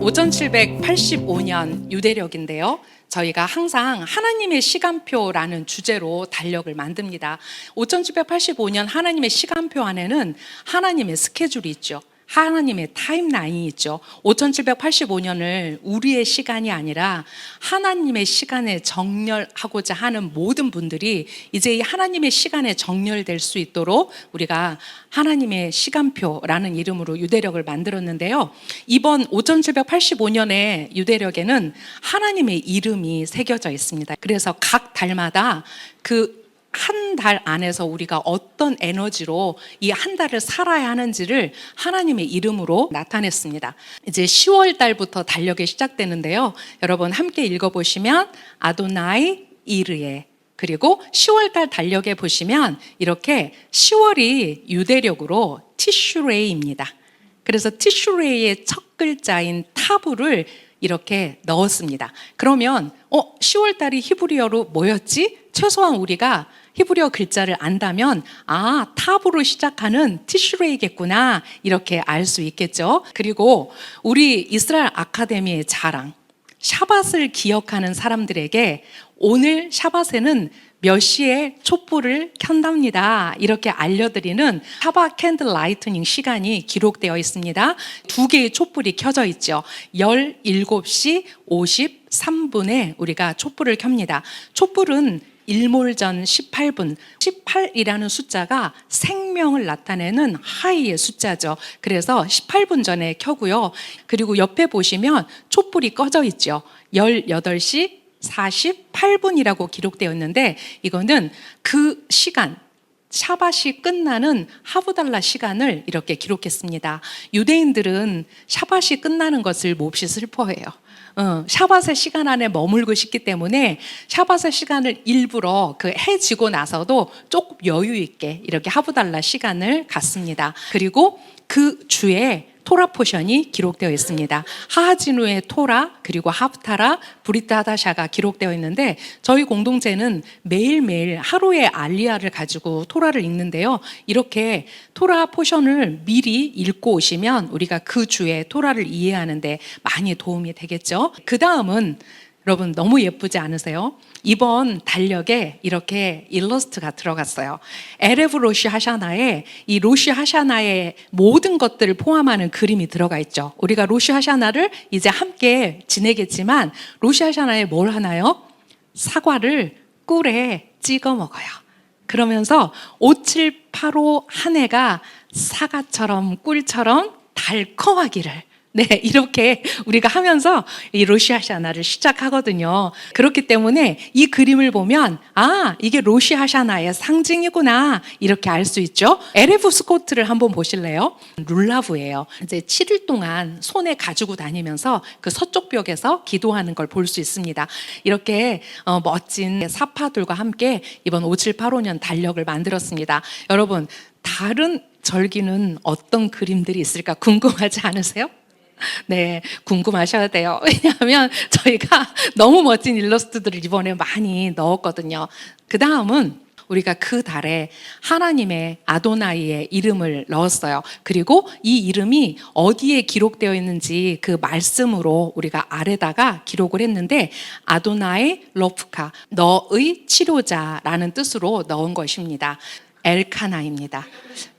5785년 유대력인데요. 저희가 항상 하나님의 시간표라는 주제로 달력을 만듭니다. 5785년 하나님의 시간표 안에는 하나님의 스케줄이 있죠. 하나님의 타임라인이 있죠. 5785년을 우리의 시간이 아니라 하나님의 시간에 정렬하고자 하는 모든 분들이 이제 이 하나님의 시간에 정렬될 수 있도록 우리가 하나님의 시간표라는 이름으로 유대력을 만들었는데요. 이번 5785년의 유대력에는 하나님의 이름이 새겨져 있습니다. 그래서 각 달마다 그 한 달 안에서 우리가 어떤 에너지로 이 한 달을 살아야 하는지를 하나님의 이름으로 나타냈습니다. 이제 10월 달부터 달력이 시작되는데요. 여러분 함께 읽어보시면 아도나이 이르에, 그리고 10월 달 달력에 보시면 이렇게 10월이 유대력으로 티슈레이입니다. 그래서 티슈레이의 첫 글자인 타부를 이렇게 넣었습니다. 그러면 10월 달이 히브리어로 뭐였지? 최소한 우리가 히브리어 글자를 안다면 타부로 시작하는 티슈레이겠구나 이렇게 알 수 있겠죠. 그리고 우리 이스라엘 아카데미의 자랑, 샤밧을 기억하는 사람들에게 오늘 샤밧에는 몇 시에 촛불을 켠답니다 이렇게 알려드리는 샤밧 캔들 라이트닝 시간이 기록되어 있습니다. 2개의 촛불이 켜져 있죠. 17시 53분에 우리가 촛불을 켭니다. 촛불은 일몰전 18분, 18이라는 숫자가 생명을 나타내는 하이의 숫자죠. 그래서 18분 전에 켜고요. 그리고 옆에 보시면 촛불이 꺼져 있죠. 18시 48분이라고 기록되어 있는데 이거는 그 시간, 샤밧이 끝나는 하부달라 시간을 이렇게 기록했습니다. 유대인들은 샤밧이 끝나는 것을 몹시 슬퍼해요. 샤밧의 시간 안에 머물고 싶기 때문에 샤밧의 시간을 일부러 그 해 지고 나서도 조금 여유 있게 이렇게 하부달라 시간을 갖습니다. 그리고 그 주에 토라 포션이 기록되어 있습니다. 하하지누의 토라, 그리고 하프타라, 브리타다샤가 기록되어 있는데 저희 공동체는 매일매일 하루의 알리야를 가지고 토라를 읽는데요. 이렇게 토라 포션을 미리 읽고 오시면 우리가 그 주에 토라를 이해하는 데 많이 도움이 되겠죠. 그 다음은 여러분 너무 예쁘지 않으세요? 이번 달력에 이렇게 일러스트가 들어갔어요. 에레브 로시 하샤나에 이 로시 하샤나의 모든 것들을 포함하는 그림이 들어가 있죠. 우리가 로시 하샤나를 이제 함께 지내겠지만 로시 하샤나에 뭘 하나요? 사과를 꿀에 찍어 먹어요. 그러면서 5785 한 해가 사과처럼 꿀처럼 달콤하기를 이렇게 우리가 하면서 이 로시 하샤나를 시작하거든요. 그렇기 때문에 이 그림을 보면 이게 로시 하샤나의 상징이구나 이렇게 알 수 있죠. 에레브 스코트를 한번 보실래요? 룰라브예요. 이제 7일 동안 손에 가지고 다니면서 그 서쪽 벽에서 기도하는 걸 볼 수 있습니다. 이렇게 멋진 사파들과 함께 이번 5785년 달력을 만들었습니다. 여러분 다른 절기는 어떤 그림들이 있을까 궁금하지 않으세요? 네, 궁금하셔야 돼요. 왜냐하면 저희가 너무 멋진 일러스트들을 이번에 많이 넣었거든요. 그 다음은 우리가 그 달에 하나님의 아도나이의 이름을 넣었어요. 그리고 이 이름이 어디에 기록되어 있는지 그 말씀으로 우리가 아래다가 기록을 했는데 아도나이 로프카, 너의 치료자라는 뜻으로 넣은 것입니다. 엘카나입니다.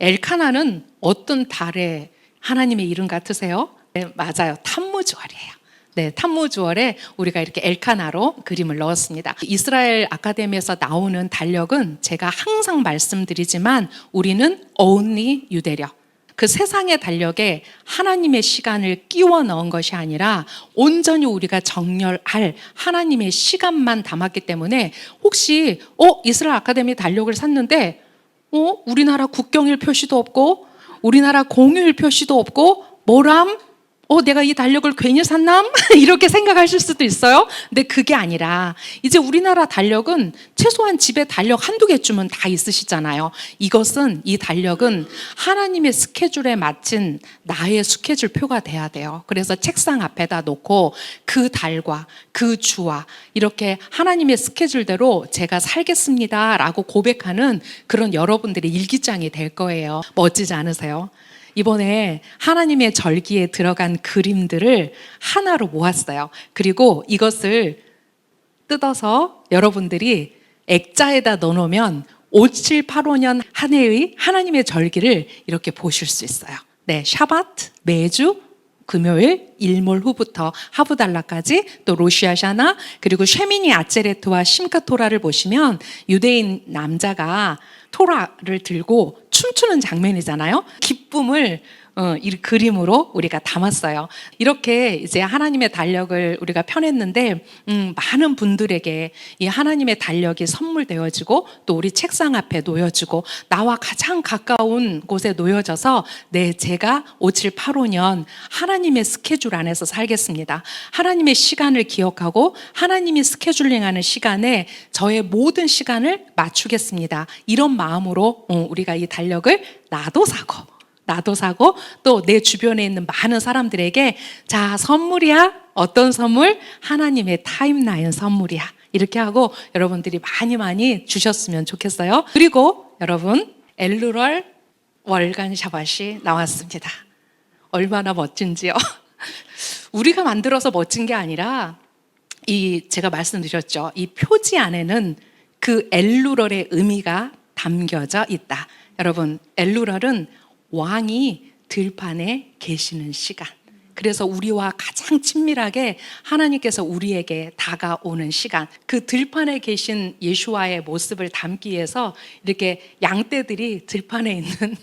엘카나는 어떤 달의 하나님의 이름 같으세요? 네, 맞아요. 탐무주월이에요. 네, 탐무주월에 우리가 이렇게 엘카나로 그림을 넣었습니다. 이스라엘 아카데미에서 나오는 달력은 제가 항상 말씀드리지만 우리는 only 유대력. 그 세상의 달력에 하나님의 시간을 끼워 넣은 것이 아니라 온전히 우리가 정렬할 하나님의 시간만 담았기 때문에 혹시 이스라엘 아카데미 달력을 샀는데 우리나라 국경일 표시도 없고 우리나라 공휴일 표시도 없고 뭐람? 내가 이 달력을 괜히 샀남? 이렇게 생각하실 수도 있어요. 근데 그게 아니라 이제 우리나라 달력은 최소한 집에 달력 한두 개쯤은 다 있으시잖아요. 이 달력은 하나님의 스케줄에 맞춘 나의 스케줄표가 돼야 돼요. 그래서 책상 앞에다 놓고 그 달과 그 주와 이렇게 하나님의 스케줄대로 제가 살겠습니다 라고 고백하는 그런 여러분들의 일기장이 될 거예요. 멋지지 않으세요? 이번에 하나님의 절기에 들어간 그림들을 하나로 모았어요. 그리고 이것을 뜯어서 여러분들이 액자에다 넣어놓으면 5785년 한 해의 하나님의 절기를 이렇게 보실 수 있어요. 네, 샤바트 매주 금요일 일몰 후부터 하부달라까지, 또 로시아샤나, 그리고 쉐미니 아체레트와 심카토라를 보시면 유대인 남자가 토라를 들고 춤추는 장면이잖아요. 기쁨을 이 그림으로 우리가 담았어요. 이렇게 이제 하나님의 달력을 우리가 펴냈는데 많은 분들에게 이 하나님의 달력이 선물되어지고 또 우리 책상 앞에 놓여지고 나와 가장 가까운 곳에 놓여져서 제가 5785년 하나님의 스케줄 안에서 살겠습니다. 하나님의 시간을 기억하고 하나님이 스케줄링하는 시간에 저의 모든 시간을 맞추겠습니다. 이런 마음으로 우리가 이 달력을 나도 사고 또 내 주변에 있는 많은 사람들에게 자, 선물이야. 어떤 선물? 하나님의 타임라인 선물이야. 이렇게 하고 여러분들이 많이 주셨으면 좋겠어요. 그리고 여러분, 엘루럴 월간 샤밧이 나왔습니다. 얼마나 멋진지요. 우리가 만들어서 멋진 게 아니라 제가 말씀드렸죠. 이 표지 안에는 그 엘루럴의 의미가 담겨져 있다. 여러분, 엘루럴은 왕이 들판에 계시는 시간. 그래서 우리와 가장 친밀하게 하나님께서 우리에게 다가오는 시간. 그 들판에 계신 예수와의 모습을 담기 위해서 이렇게 양떼들이 들판에 있는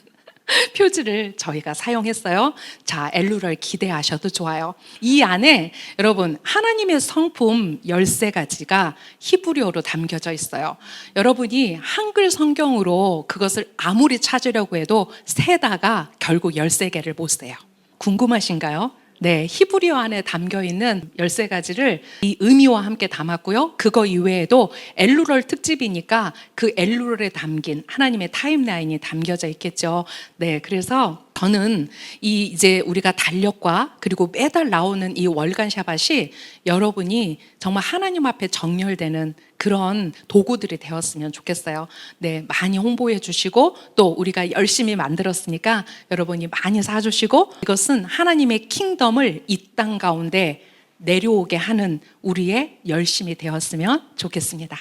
표지를 저희가 사용했어요. 자, 엘루럴 기대하셔도 좋아요. 이 안에 여러분 하나님의 성품 13가지가 히브리어로 담겨져 있어요. 여러분이 한글 성경으로 그것을 아무리 찾으려고 해도 세다가 결국 13개를 못 세요. 궁금하신가요? 네, 히브리어 안에 담겨있는 13가지를 이 의미와 함께 담았고요. 그거 이외에도 엘루럴 특집이니까 그 엘루럴에 담긴 하나님의 타임라인이 담겨져 있겠죠. 네, 그래서 저는 이제 우리가 달력과 그리고 매달 나오는 이 월간 샤밧이 여러분이 정말 하나님 앞에 정렬되는 그런 도구들이 되었으면 좋겠어요. 네, 많이 홍보해 주시고 또 우리가 열심히 만들었으니까 여러분이 많이 사주시고 이것은 하나님의 킹덤을 이 땅 가운데 내려오게 하는 우리의 열심이 되었으면 좋겠습니다.